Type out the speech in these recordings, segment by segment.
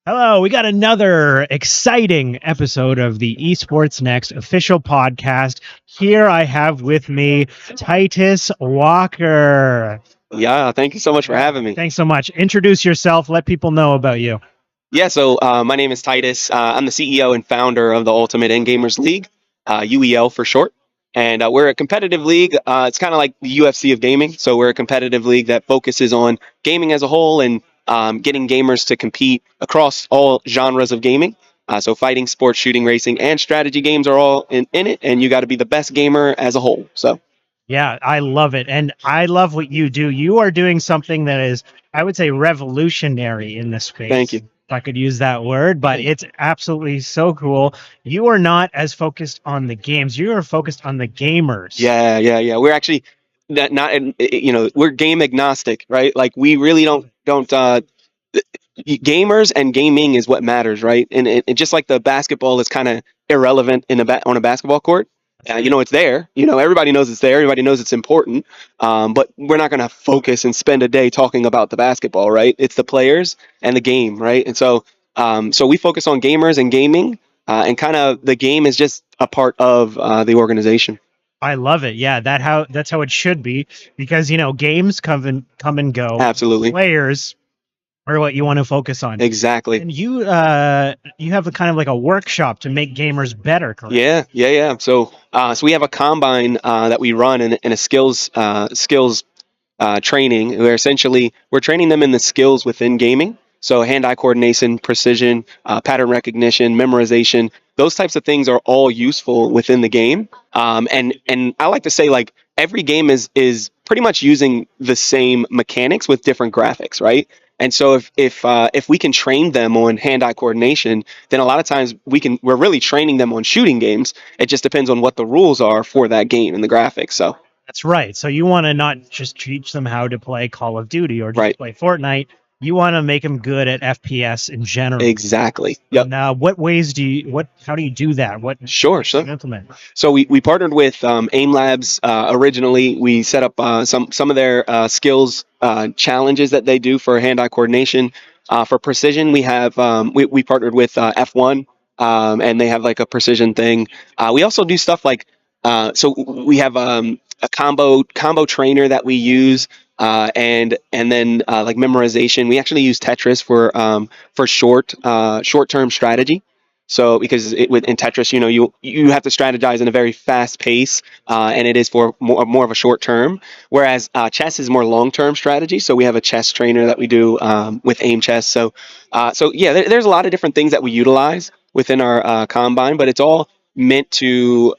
Hello, we got another exciting episode of the Esports Next official podcast. Here I have with me Titus Walker. Yeah, thank you so much for having me. Thanks so much. Introduce yourself. Let people know about you. Yeah, so my name is Titus. I'm the CEO and founder of the Ultimate Endgamers League, UEL for short. And we're a competitive league. It's kind of like the UFC of gaming. So we're a competitive league that focuses on gaming as a whole and getting gamers to compete across all genres of gaming. So fighting, sports, shooting, racing, and strategy games are all in it. And you got to be the best gamer as a whole. So. Yeah, I love it. And I love what you do. You are doing something that is, I would say, revolutionary in this space. Thank you. If I could use that word, but it's absolutely so cool. You are not as focused on the games. You are focused on the gamers. Yeah. We're actually we're game agnostic, right? Like we really don't gamers and gaming is what matters, right? And it just like the basketball is kind of irrelevant on a basketball court. It's there. Everybody knows it's there. Everybody knows it's important. But we're not going to focus and spend a day talking about the basketball, right? It's the players and the game, right? And so we focus on gamers and gaming, and kind of the game is just a part of the organization. I love it. Yeah, that's how it should be, because games come and go. Absolutely. Players are what you want to focus on. Exactly. And you have a kind of like a workshop to make gamers better, correct? Yeah. So we have a combine that we run in a skills training, where essentially we're training them in the skills within gaming. So hand-eye coordination, precision, pattern recognition, memorization, those types of things are all useful within the game. And I like to say, like, every game is pretty much using the same mechanics with different graphics, right? And so if we can train them on hand-eye coordination, then a lot of times we're really training them on shooting games. It just depends on what the rules are for that game and the graphics. So that's right. So you want to not just teach them how to play Call of Duty or just play Fortnite. You want to make them good at FPS in general. Exactly. Yep. Now, how do you do that? Sure. Implement? So we partnered with AIM Labs originally. We set up some of their skills challenges that they do for hand-eye coordination. For precision, we have we partnered with F1, and they have like a precision thing. We also do stuff like so we have a combo trainer that we use. And then like memorization, we actually use Tetris for short-term strategy. So because in Tetris, you have to strategize in a very fast pace, and it is for more of a short term. Whereas chess is more long-term strategy. So we have a chess trainer that we do with AIM Chess. So yeah, there's a lot of different things that we utilize within our combine, but it's all meant to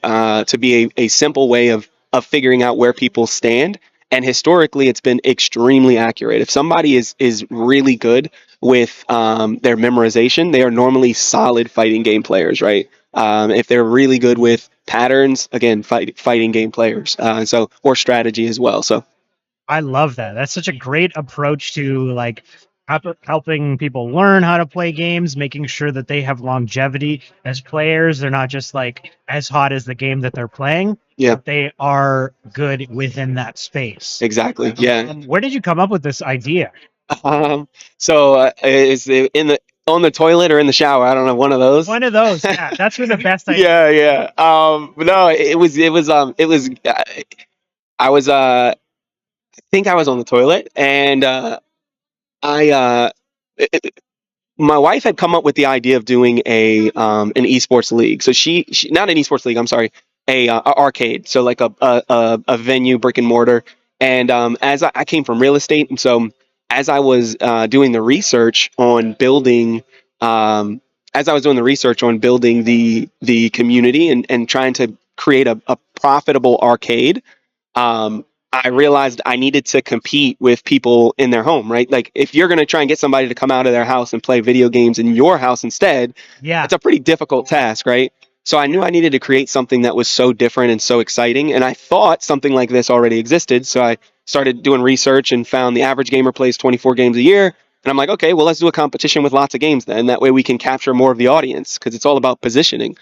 be a simple way of figuring out where people stand. And historically, it's been extremely accurate. If somebody is really good with their memorization, they are normally solid fighting game players, right? If they're really good with patterns, again, fighting game players, or strategy as well. So I love that. That's such a great approach to like helping people learn how to play games, making sure that they have longevity as players. They're not just like as hot as the game that they're playing. Yeah, they are good within that space. Exactly. Yeah. Where did you come up with this idea? Is it on the toilet or in the shower? I don't know. One of those. One of those. Yeah, that's been the best idea. Yeah. No, it was. I was. I think I was on the toilet, and my wife had come up with the idea of doing an esports league. So she not an esports league. I'm sorry, a arcade. So like a venue, brick and mortar. And as I came from real estate, and so as I was doing the research on building, the community and trying to create a profitable arcade, I realized I needed to compete with people in their home, right? Like if you're going to try and get somebody to come out of their house and play video games in your house instead, it's a pretty difficult task, right? So I knew I needed to create something that was so different and so exciting. And I thought something like this already existed. So I started doing research and found the average gamer plays 24 games a year. And I'm like, okay, well, let's do a competition with lots of games then. That way we can capture more of the audience, because it's all about positioning.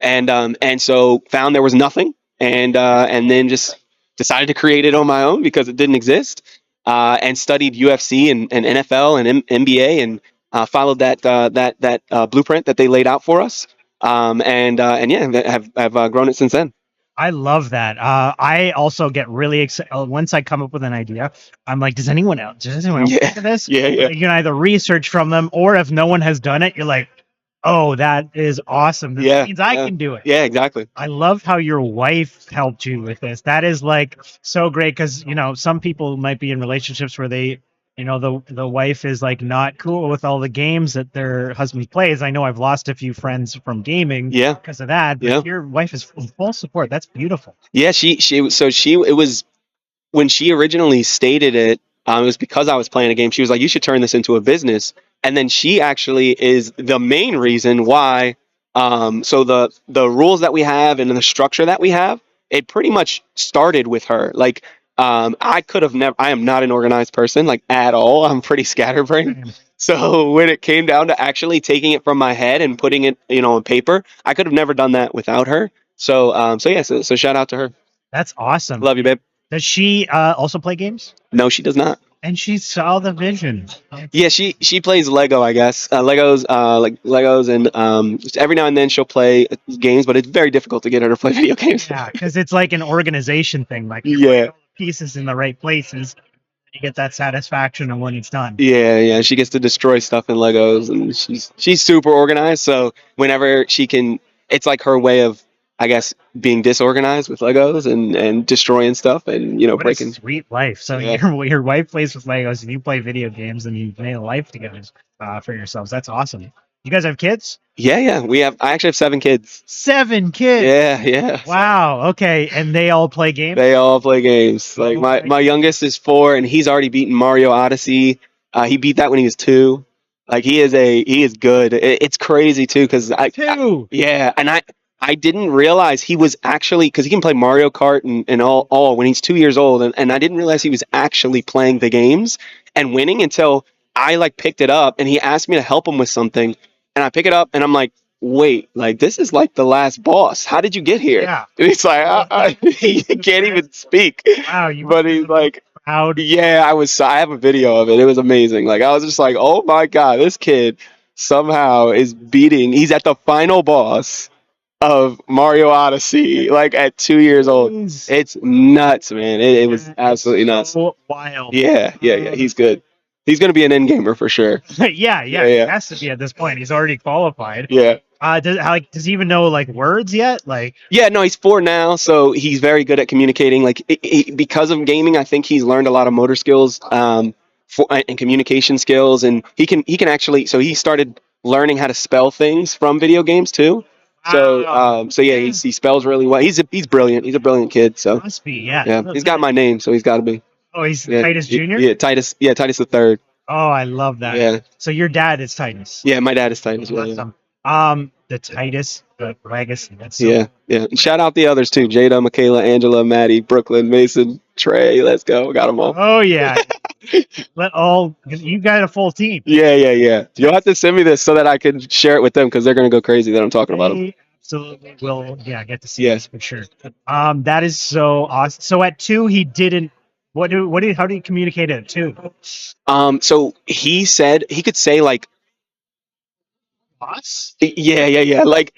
And so found there was nothing, and then just decided to create it on my own because it didn't exist, and studied UFC and NFL and NBA, and followed that blueprint that they laid out for us, and yeah, have grown it since then. I love that. I also get really excited once I come up with an idea. I'm like, does anyone else Yeah, think of this? yeah, yeah. You can either research from them, or if no one has done it, you're like, oh, that is awesome. This Yeah, means I yeah. can do it. Yeah, exactly. I love how your wife helped you with this. That is like so great because some people might be in relationships where they, the wife is like not cool with all the games that their husband plays. I know I've lost a few friends from gaming Yeah, because of that, but yeah, your wife is full support. That's beautiful. yeah. It was when she originally stated it. It was because I was playing a game. She was like, "You should turn this into a business." And then she actually is the main reason why. So the rules that we have and the structure that we have, it pretty much started with her. Like, I could have never. I am not an organized person, like, at all. I'm pretty scatterbrained. So when it came down to actually taking it from my head and putting it, on paper, I could have never done that without her. So shout out to her. That's awesome. Love you, babe. Does she also play games? No, she does not. And she saw the vision. Yeah, she plays Lego, I guess. Like Legos, and just every now and then she'll play games, but it's very difficult to get her to play video games. Yeah, because it's like an organization thing. Like, you Yeah. put all the pieces in the right places, you get that satisfaction of when it's done. Yeah. She gets to destroy stuff in Legos, and she's super organized. So whenever she can, it's like her way of, I guess, being disorganized with Legos and destroying stuff and What breaking. a sweet life. So Yeah. your wife plays with Legos and you play video games and you made a life together for yourselves. That's awesome. You guys have kids? Yeah. I actually have 7 kids. 7 kids. Yeah. Wow. Okay. And they all play games? They all play games. Like, Okay. my youngest is 4, and he's already beaten Mario Odyssey. He beat that when he was 2. Like, he is good. It's crazy too, because yeah, and I didn't realize he was actually, because he can play Mario Kart and all when he's 2 years old, and I didn't realize he was actually playing the games and winning until I like picked it up and he asked me to help him with something, and I pick it up and I'm like, wait, like, this is like the last boss. How did you get here? Yeah. And he's like, he can't even speak. Wow. But he's like, proud. yeah, I have a video of it. It was amazing. Like, I was just like, oh my God, this kid somehow he's at the final boss of Mario Odyssey, like, at 2 years old. It's nuts, man. It was absolutely nuts. So wild. Yeah. He's good. He's going to be an endgamer for sure. yeah. He Yeah. has to be at this point. He's already qualified. Yeah. Does he even know like words yet? Like, Yeah, no, he's 4 now, so he's very good at communicating. Like, because of gaming, I think he's learned a lot of motor skills, and communication skills, and he can actually. So he started learning how to spell things from video games too. So yeah, he spells really well. He's brilliant. He's a brilliant kid. So must be, yeah. yeah, he's got my name, so he's got to be. Oh, he's Yeah, Titus Jr.? Yeah, Titus. Yeah, Titus the third. Oh, I love that. Yeah. So your dad is Titus. Yeah, my dad is Titus. Yeah, Awesome. The Titus, the legacy. That's so yeah. And shout out the others too: Jada, Michaela, Angela, Maddie, Brooklyn, Mason, Trey. Let's go. Got them all. Oh yeah. You got a full team. Yeah. You'll have to send me this so that I can share it with them, because they're gonna go crazy that I'm talking about them. Absolutely will. Yeah, get to see Yes. this for sure. That is so awesome. So at 2, he didn't. How did he communicate at 2? So he said he could say, like, Us? yeah, like,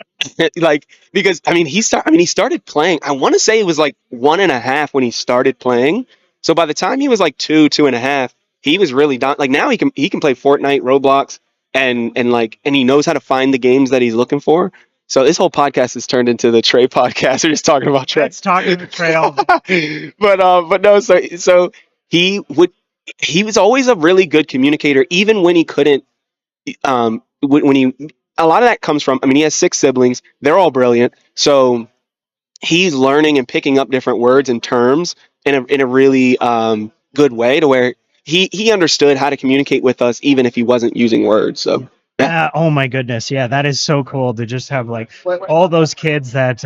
like, because he started playing. I want to say it was like 1.5 when he started playing. So by the time he was like 2.5, he was really done. Like, now he can play Fortnite, Roblox, and he knows how to find the games that he's looking for. So this whole podcast has turned into the Trey podcast. We're just talking about Trey. Let's talk about Trey. But no. So he was always a really good communicator, even when he couldn't. When he, a lot of that comes from. He has 6 siblings. They're all brilliant. So he's learning and picking up different words and terms in a really good way, to where he understood how to communicate with us even if he wasn't using words. So. Yeah. Oh my goodness. Yeah, that is so cool to just have like all those kids that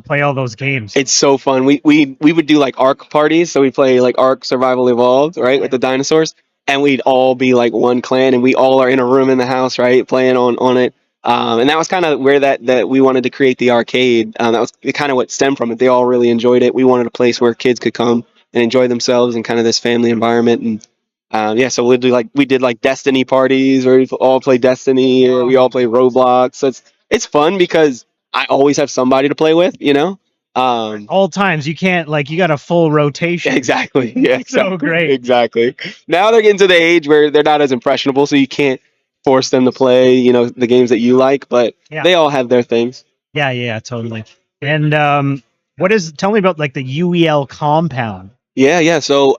play all those games. It's so fun. We would do like ARK parties, so we play like ARK Survival Evolved, right, with the dinosaurs, and we'd all be like one clan, and we all are in a room in the house, right, playing on it. And that was kind of where that we wanted to create the arcade. That was kind of what stemmed from it. They all really enjoyed it. We wanted a place where kids could come and enjoy themselves and kind of this family environment. And Yeah, so we did like Destiny parties where we all play Destiny or we all play Roblox. So it's fun because I always have somebody to play with, you know. Um, All times you can't like you got a full rotation. exactly. Yeah, So exactly. great. Exactly. Now they're getting to the age where they're not as impressionable, so you can't force them to play, you know, the games that you like. But Yeah. they all have their things. Yeah, totally. And what is tell me about like the UEL compound. Yeah. So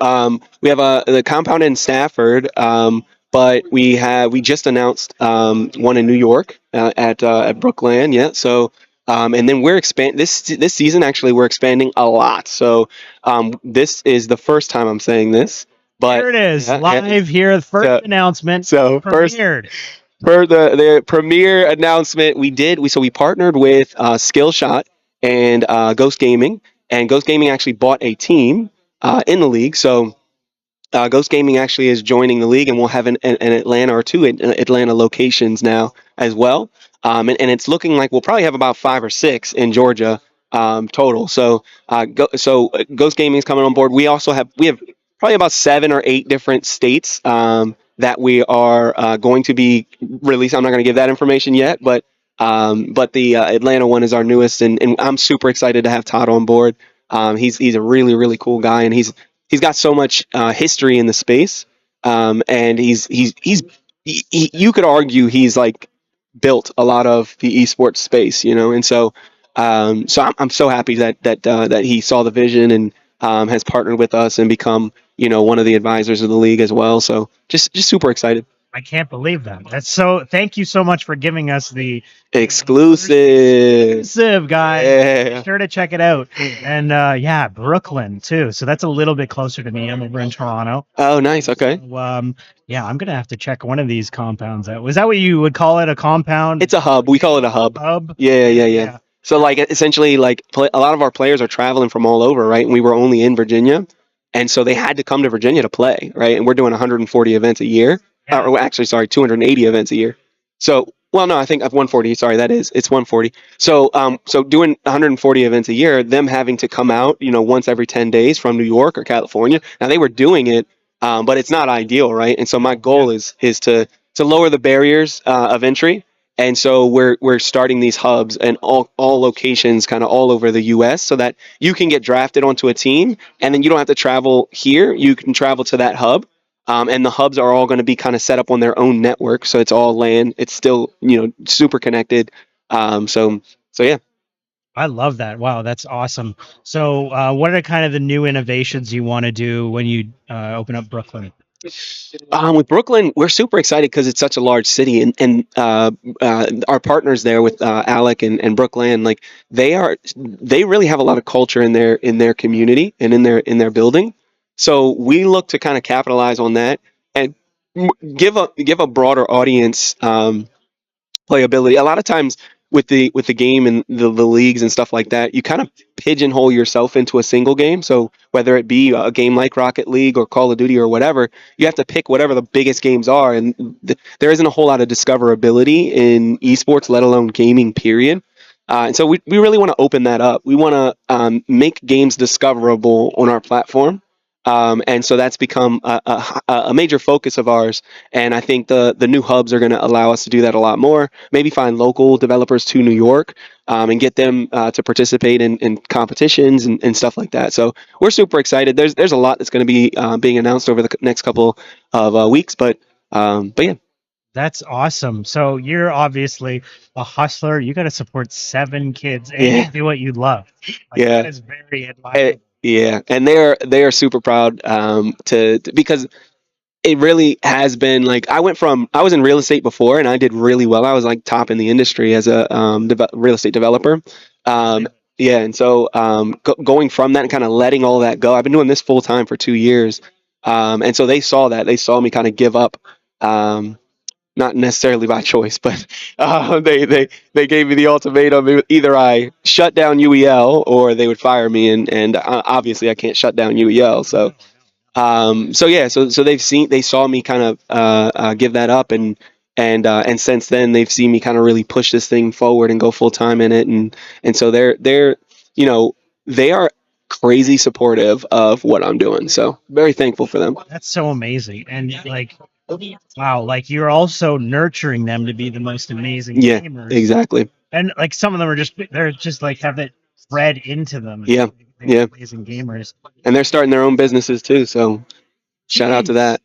we have the compound in Stafford, but we just announced one in New York at Brookland. Yeah. So and then we're expand this season. Actually, we're expanding a lot. So this is the first time I'm saying this, but Here it is, yeah. live here, the first So, announcement so first premiered. for the premiere announcement, we partnered with Skillshot and Ghost Gaming, and Ghost Gaming actually bought a team in the league. So Ghost Gaming actually is joining the league, and we'll have an Atlanta or two Atlanta locations now as well. And it's looking like we'll probably have about 5 or 6 in Georgia total. So Ghost Gaming is coming on board. We have probably about 7 or 8 different states that we are going to be released. I'm not going to give that information yet, but the Atlanta one is our newest, and I'm super excited to have Todd on board. He's a really cool guy, and he's got so much history in the space, and you could argue he's like built a lot of the esports space, you know, and so I'm so happy that he saw the vision and has partnered with us and become, you know, one of the advisors of the league as well. So just super excited. I can't believe that. That's so. Thank you so much for giving us the Exclusive. exclusive, guys. Yeah. Be sure to check it out. And yeah, Brooklyn too. So that's a little bit closer to me. I'm over in Toronto. Oh, nice. Okay. So, yeah, I'm gonna have to check one of these compounds out. Was that what you would call it? A compound? It's a hub. We call it a hub. Hub? Yeah. So like essentially, like a lot of our players are traveling from all over, right? And we were only in Virginia, and so they had to come to Virginia to play, right? And we're doing 140 events a year. Yeah. Or actually, sorry, 280 events a year. So, well, no, I think of 140. Sorry, it's 140. So doing 140 events a year, them having to come out, you know, once every 10 days from New York or California. Now they were doing it, but it's not ideal, right? And so my goal is to lower the barriers of entry, and so we're starting these hubs and all locations kind of all over the US so that you can get drafted onto a team and then you don't have to travel here. You can travel to that hub. And the hubs are all going to be kind of set up on their own network. So it's all LAN. It's still, you know, super connected. So yeah. I love that. Wow, that's awesome. So, what are kind of the new innovations you want to do when you open up Brooklyn? With Brooklyn, we're super excited because it's such a large city, and our partners there with Alec and Brooklyn, like they really have a lot of culture in their community and in their building. So we look to kind of capitalize on that and give a broader audience playability. A lot of times with the game and the leagues and stuff like that, you kind of pigeonhole yourself into a single game. So whether it be a game like Rocket League or Call of Duty or whatever, you have to pick whatever the biggest games are, and there isn't a whole lot of discoverability in esports, let alone gaming. Period. And so we really want to open that up. We want to make games discoverable on our platform. And so that's become a major focus of ours. And I think the new hubs are going to allow us to do that a lot more. Maybe find local developers to New York and get them to participate in competitions and stuff like that. So we're super excited. There's a lot that's going to be being announced over the next couple of weeks. But yeah. That's awesome. So you're obviously a hustler. You got to support 7 kids and Yeah. do what you love. Like, Yeah. that is very admirable. Yeah, and they are super proud because it really has been like I was in real estate before and I did really well. I was like top in the industry as a real estate developer. Um, yeah, and so going from that and kind of letting all that go. I've been doing this full time for 2 years, and so they saw that. They saw me kind of give up. Not necessarily by choice, but they gave me the ultimatum: either I shut down UEL or they would fire me, and obviously I can't shut down UEL. So yeah, so they saw me kind of give that up, and since then they've seen me kind of really push this thing forward and go full time in it, and so they're you know they are crazy supportive of what I'm doing. So very thankful for them. That's so amazing. And like, wow, like you're also nurturing them to be the most amazing Yeah, gamers. exactly. And like some of them are they're just like have it bred into them. Yeah, They're yeah. amazing gamers. And they're starting their own businesses too. So shout out to that.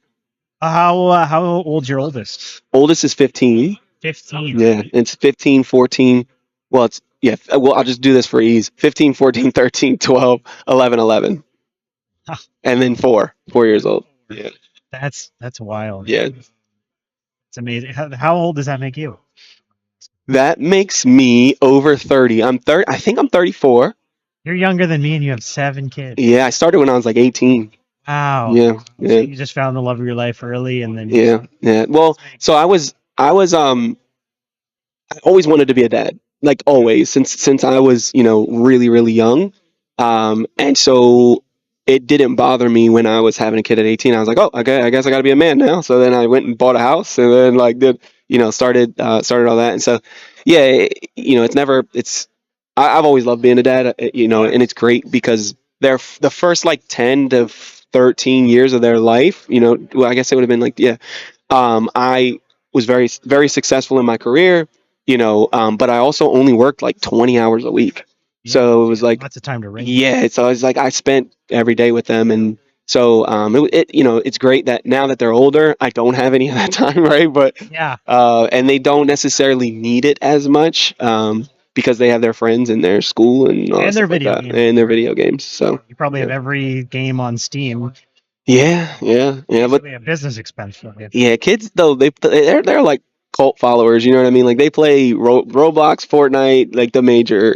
How old's your oldest? Oldest is 15. 15. Yeah, it's 15, 14. Well, it's, yeah, well, I'll just do this for ease. 15, 14, 13, 12, 11, 11. And then 4 years old. Yeah. That's wild. Yeah. It's amazing. How old does that make you? That makes me over 30. I'm 30. I think I'm 34. You're younger than me, and you have 7 kids. Yeah, I started when I was like 18. Wow. Yeah, So yeah, you just found the love of your life early, and then yeah, yeah. Well, so I always wanted to be a dad, like always, since I was, really, really young. And so it didn't bother me when I was having a kid at 18. I was like, oh, okay, I guess I got to be a man now. So then I went and bought a house, and then like started all that. And so, yeah, I've always loved being a dad, and it's great because they're the first like 10 to 13 years of their life. Well, I guess it would have been like, yeah. I was very, very successful in my career, but I also only worked like 20 hours a week. So it was like, lots of time to raise. yeah, so it's like I spent every day with them. And so it's great that now that they're older, I don't have any of that time, right? But Yeah. and they don't necessarily need it as much because they have their friends and their school and all And their stuff like video that, games. and their video games. So You probably have yeah. every game on Steam. Yeah, yeah, yeah. But Basically a business expense for you. yeah, kids though they're like cult followers. You know what I mean? Like they play Roblox, Fortnite, like the major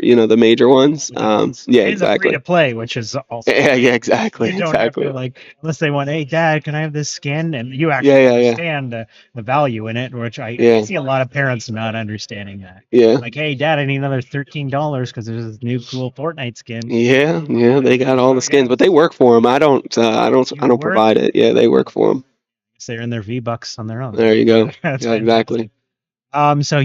ones. Yeah, And the free exactly. to play, which is also Yeah, exactly, you don't have exactly. to like unless they want, hey Dad, can I have this skin? And you Yeah, actually yeah, yeah, understand the value in it, which I yeah, see a lot of parents not understanding that. yeah, Like, hey Dad, I need another $13 because there's this new cool Fortnite skin. yeah, yeah. They got all the skins, but they work for them. I don't Work, provide it. Yeah, they work for them. they're in their V-Bucks on their own. There you go. That's Yeah, fantastic. exactly. So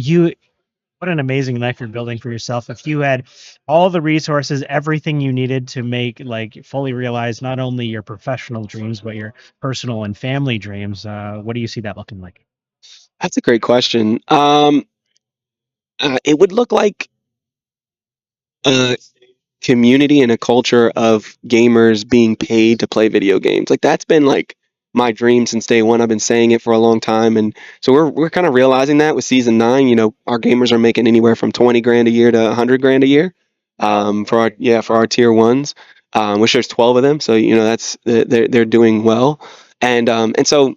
what an amazing life you're building for yourself. If you had all the resources, everything you needed to make like fully realize not only your professional dreams but your personal and family dreams, what do you see that looking like? That's a great question. It would look like a community and a culture of gamers being paid to play video games. Like that's been like my dream since day one. I've been saying it for a long time, and so we're kind of realizing that with season 9. Our gamers are making anywhere from 20 grand a year to 100 grand a year. For our tier ones, which there's 12 of them. So that's they're doing well, and so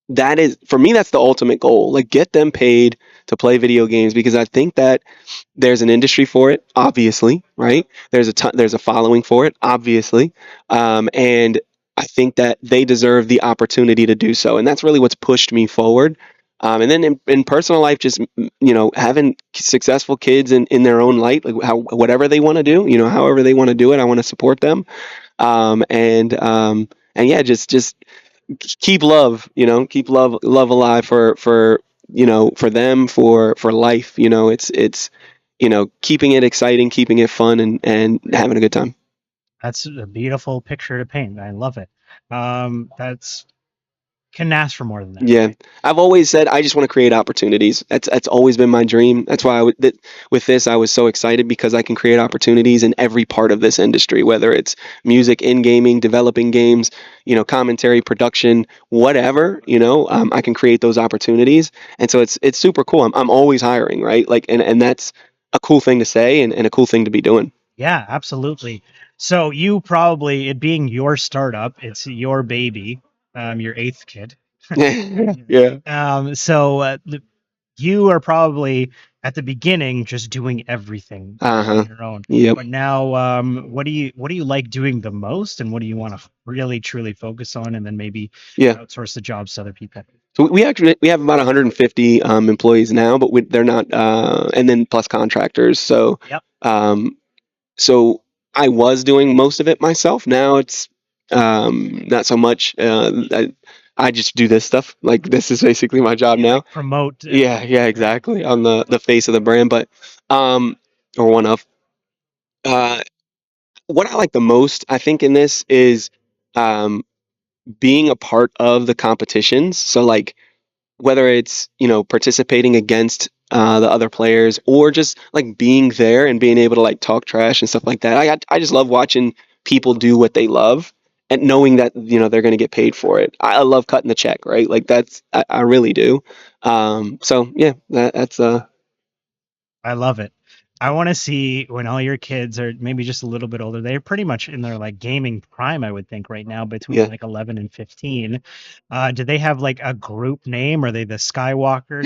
that is for me that's the ultimate goal. Like get them paid to play video games because I think that there's an industry for it, obviously, right? There's a following for it, obviously, and I think that they deserve the opportunity to do so, and that's really what's pushed me forward. And then in personal life, just having successful kids in their own light, like whatever they want to do, however they want to do it, I want to support them, and yeah, just keep love, keep love alive for them, for life. It's keeping it exciting, keeping it fun, and having a good time. That's a beautiful picture to paint. I love it. That's can ask for more than that. Yeah, I've always said I just want to create opportunities. That's always been my dream. That's why with this I was so excited because I can create opportunities in every part of this industry, whether it's music, in gaming, developing games, commentary, production, whatever. I can create those opportunities, and so it's super cool. I'm always hiring, right? Like, and that's a cool thing to say and a cool thing to be doing. Yeah, absolutely. So you probably, it being your startup, it's your baby, your 8th kid. Yeah. So you are probably at the beginning just doing everything Uh-huh. on your own. Yep. But now, what do you like doing the most, and what do you want to really truly focus on, and then maybe Yeah. outsource the jobs to other people? So we have about 150 employees now, but they're not, and then plus contractors. So Yep. So I was doing most of it myself. Now it's not so much. I just do this stuff. Like this is basically my job now. Promote. Yeah, exactly. On the face of the brand, but or one of. Uh, what I like the most, I think, in this is um, being a part of the competitions. So like whether it's participating against the other players or just like being there and being able to like talk trash and stuff like that. I just love watching people do what they love and knowing that they're going to get paid for it. I love cutting the check, right? Like I really do. So yeah, that's I love it. I want to see when all your kids are maybe just a little bit older. They're pretty much in their like gaming prime, I would think, right now, between yeah. like 11 and 15. Do they have like a group name? Are they the Skywalkers,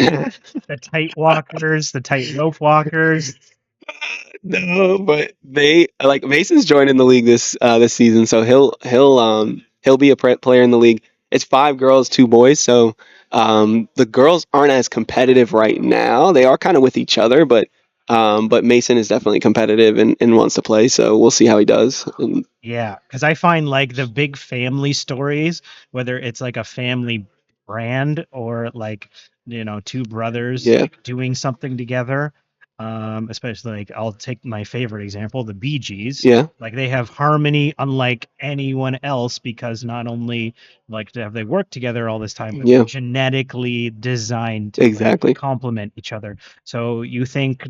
the Tight Walkers, the Tight Rope Walkers? No, but they like Mason's joining the league this season, so he'll be a player in the league. It's 5 girls, 2 boys, so the girls aren't as competitive right now. They are kind of with each other, but Mason is definitely competitive and wants to play. So we'll see how he does. And, Yeah, because I find like the big family stories, whether it's like a family brand or like, two brothers yeah, like doing something together. Especially like I'll take my favorite example, the Bee Gees. yeah, Like they have harmony unlike anyone else because not only like have they worked together all this time, but they're yeah, genetically designed to like exactly. complement each other. So do you think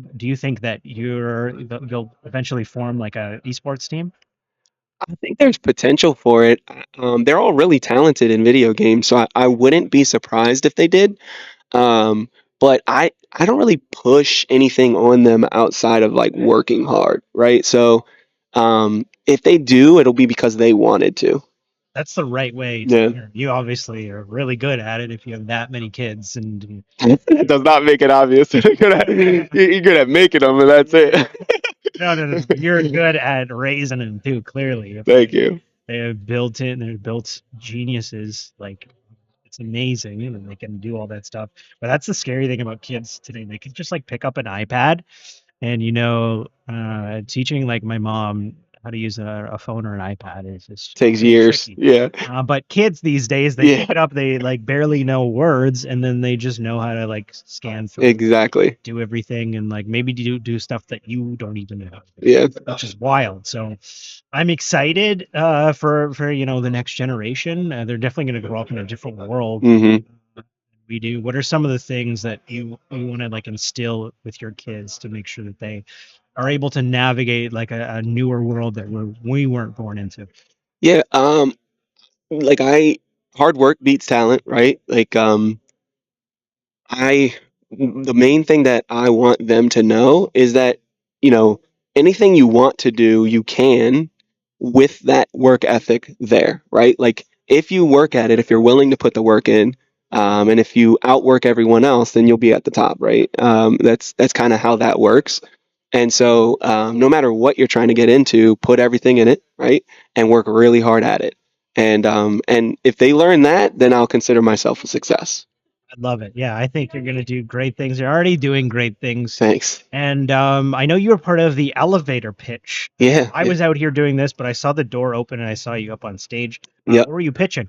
that they'll eventually form like a esports team? I think there's potential for it. They're all really talented in video games, so I wouldn't be surprised if they did. Um, but I don't really push anything on them outside of like working hard, right? So if they do, it'll be because they wanted to. That's the right way to Yeah. learn. You obviously are really good at it if you have that many kids and It does not make it obvious. You're good at making them, and that's it. no. You're good at raising them too, clearly. If Thank you. they're built geniuses, like it's amazing and they can do all that stuff. But that's the scary thing about kids today. They can just like pick up an iPad and teaching like my mom how to use a phone or an iPad is just Takes really years. tricky. Yeah. But kids these days, they Yeah. pick it up, they like barely know words, and then they just know how to like scan through, Exactly. do everything, and like maybe do stuff that you don't even know, Yeah. which is wild. So I'm excited for the next generation. They're definitely going to grow up in a different world. hmm We do. What are some of the things that you want to like instill with your kids to make sure that they are able to navigate like a newer world that we weren't born into? Yeah. Like hard work beats talent, right? Like I the main thing that I want them to know is that, you know, anything you want to do, you can with that work ethic there, right? Like if you work at it, if you're willing to put the work in, and if you outwork everyone else, then you'll be at the top, right? That's kind of how that works. And so, no matter what you're trying to get into, put everything in it, right? And work really hard at it. And if they learn that, then I'll consider myself a success. I love it. Yeah, I think you're going to do great things. You're already doing great things. Thanks. And I know you were part of the elevator pitch. Yeah. I was out here doing this, but I saw the door open and I saw you up on stage. Yep. What were you pitching?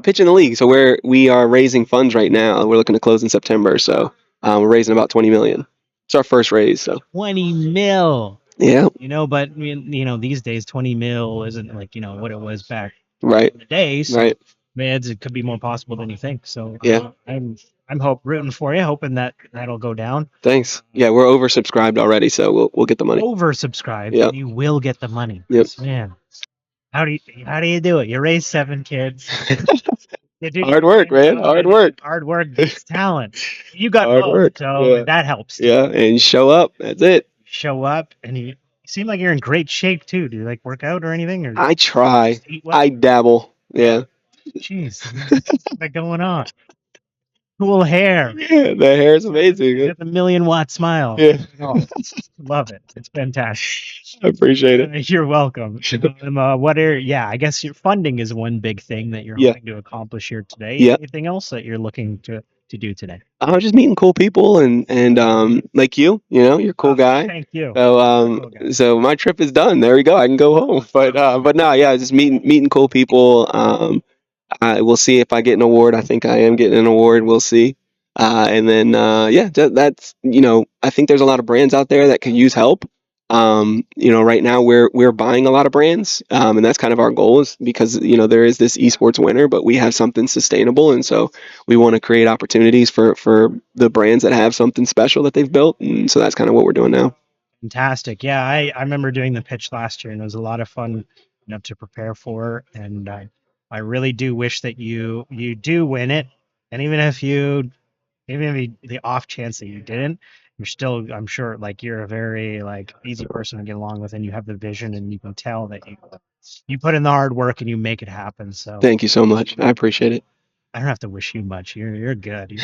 Pitching the league. So we are raising funds right now. We're looking to close in September. So we're raising about 20 million. It's our first raise. So 20 mil. yeah. But I mean, these days 20 mil isn't like, what it was back Right. in the day. So Right. man, it could be more possible than you think. So Yeah. I'm rooting for you, hoping that'll go down. Thanks. Yeah, we're oversubscribed already, so we'll get the money. Oversubscribed, Yeah. and you will get the money. Yep. Man, how do you do it? You raise 7 kids. You do Hard work, man. Hard work. Hard work beats talent. You got Hard both, work. so Yeah. that helps. Yeah, and show up. That's it. Show up, and you seem like you're in great shape too. Do you like work out or anything? Or I try. just eat well? I dabble. Yeah. Jeez, what's going on? Cool hair. Yeah, the hair is amazing. You got the million-watt smile. Yeah. Oh, love it. It's fantastic. I appreciate it. You're welcome. I guess your funding is one big thing that you're Yeah. hoping to accomplish here today. Yeah. Anything else that you're looking to do today? I was just meeting cool people and like you're a cool guy. Thank you. So Cool guy. so my trip is done. There we go. I can go home. But no, yeah, just meeting cool people. We'll see if I get an award. I think I am getting an award. We'll see. And then yeah, that's I think there's a lot of brands out there that could use help. Right now we're buying a lot of brands, and that's kind of our goal, is because there is this esports winter, but we have something sustainable, and so we want to create opportunities for the brands that have something special that they've built, and so that's kind of what we're doing now. Fantastic. Yeah, I remember doing the pitch last year, and it was a lot of fun, to prepare for. And I really do wish that you do win it. And even if the off chance that you didn't, you're still, I'm sure, like you're a very like easy person to get along with, and you have the vision, and you can tell that you put in the hard work and you make it happen. So Thank you so much. I appreciate it. I don't have to wish you much. You're good.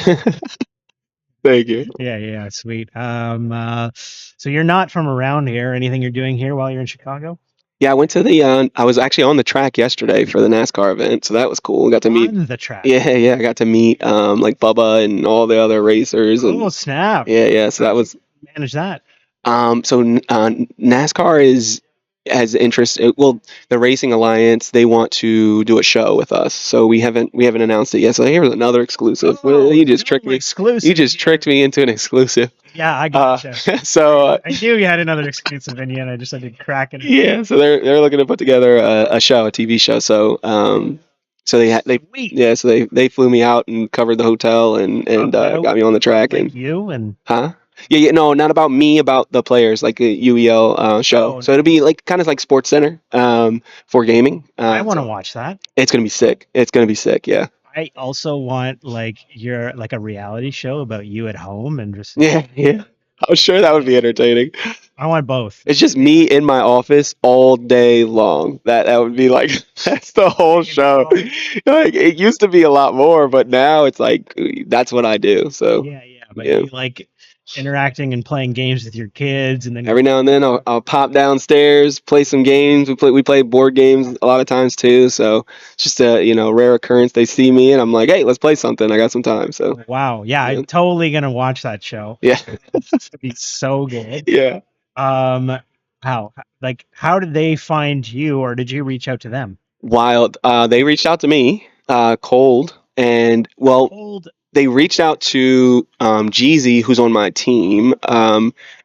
Thank you. Yeah, sweet. So you're not from around here. Anything you're doing here while you're in Chicago? Yeah, I went to I was actually on the track yesterday for the NASCAR event, so that was cool. Got to meet. On the track. Yeah, I got to meet like Bubba and all the other racers, and Oh snap! yeah. So that was Manage that. NASCAR has interest. Well, the Racing Alliance, they want to do a show with us, so we haven't announced it yet. So here's another exclusive. Well, you just tricked me. Exclusive. You just tricked me into an exclusive. Yeah, I gotcha. So I knew you had another exclusive in you, and I just had to crack it. yeah, so they're looking to put together a show, a TV show. So Sweet. yeah, so they flew me out and covered the hotel and got me on the track, Like and you and yeah, no, not about me, about the players, like a UEL show. Oh. So it'll be like kind of like Sports Center for gaming. I want to watch that. It's gonna be sick. It's gonna be sick. Yeah. I also want like a reality show about you at home and just Yeah. I'm sure that would be entertaining. I want both. It's just me in my office all day long. That would be like that's the whole show. Like it used to be a lot more, but now it's like that's what I do. So Yeah. But yeah. you like interacting and playing games with your kids, and then Every now and then I'll pop downstairs, play some games. We play board games a lot of times too. So it's just a rare occurrence. They see me and I'm like, hey, let's play something. I got some time. So wow, yeah, Yeah. I'm totally gonna watch that show. yeah, It's gonna be so good. yeah. How did they find you, or did you reach out to them? Wild. They reached out to me, cold, and well, Cold. they reached out to Jeezy, who's on my team,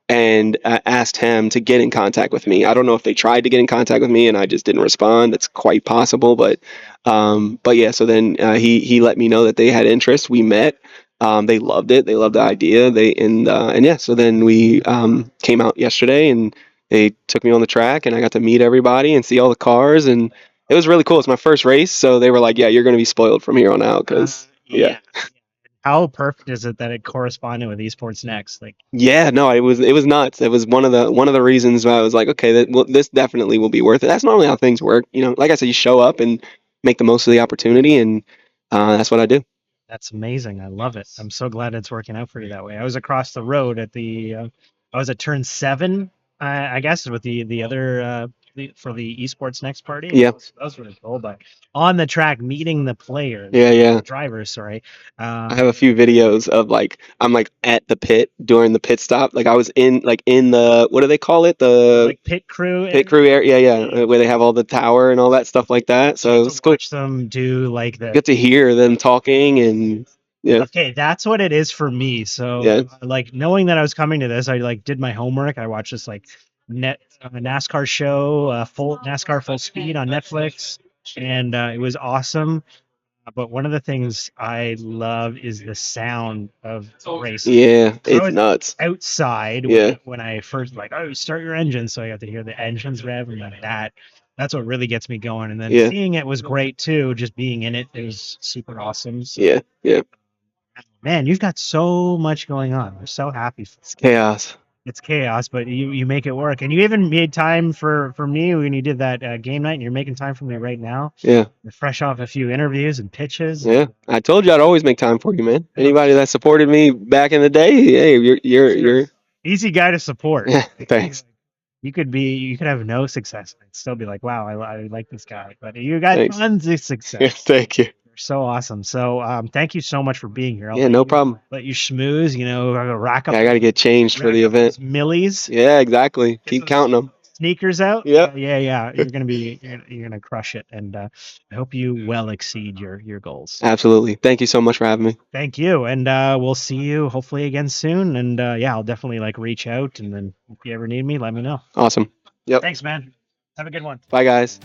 and asked him to get in contact with me. I don't know if they tried to get in contact with me and I just didn't respond. That's quite possible, but yeah. So then he let me know that they had interest. We met. They loved it. They loved the idea. And yeah. So then we came out yesterday and they took me on the track and I got to meet everybody and see all the cars, and it was really cool. It's my first race, so they were like, "Yeah, you're going to be spoiled from here on out." Because yeah. How perfect is it that it corresponded with Esports Next? Like, Yeah, no, it was nuts. It was one of the reasons why I was like, okay, this definitely will be worth it. That's normally how things work. Like I said, you show up and make the most of the opportunity, and that's what I do. that's amazing. I love it. I'm so glad it's working out for you that way. I was across the road at I was at turn 7, I guess, with the other for the Esports Next party. Yeah. That was really cool. But on the track, meeting the players, Yeah. drivers, sorry. I have a few videos of like I'm like at the pit during the pit stop. Like I was in the, what do they call it? The like pit crew area. Yeah, where they have all the tower and all that stuff like that. So it's cool. watch them do like the Get to hear them talking and yeah. Okay, that's what it is for me. So Yeah. like knowing that I was coming to this, I like did my homework. I watched this like NASCAR show, full NASCAR full speed on Netflix, and it was awesome. But one of the things I love is the sound of racing. Yeah, So I it's was nuts. outside Yeah. when I first like, oh, start your engine, so I got to hear the engines rev and like that. That's what really gets me going. And then Yeah. seeing it was great too. Just being in it is super awesome. So, Yeah. man, you've got so much going on. I'm so happy for It's chaos. it's chaos, but you make it work. And you even made time for me when you did that game night, and you're making time for me right now. Yeah. You're fresh off a few interviews and pitches. Yeah. I told you I'd always make time for you, man. Anybody that supported me back in the day, hey, you're Easy guy to support. yeah, thanks. You could have no success and still be like, wow, I like this guy. But you got Thanks. tons of success. Yeah, thank you. You're so awesome. So thank you so much for being here. Yeah, no problem. Let you schmooze, rack up. I got to get changed for the event. Millies. Yeah, exactly. Keep counting them. sneakers out. Yep. Yeah. You're gonna crush it, and I hope you well exceed your goals. Absolutely. Thank you so much for having me. Thank you, and we'll see you hopefully again soon. And yeah, I'll definitely like reach out, and then if you ever need me, let me know. Awesome. Yep. Thanks, man. Have a good one. Bye, guys.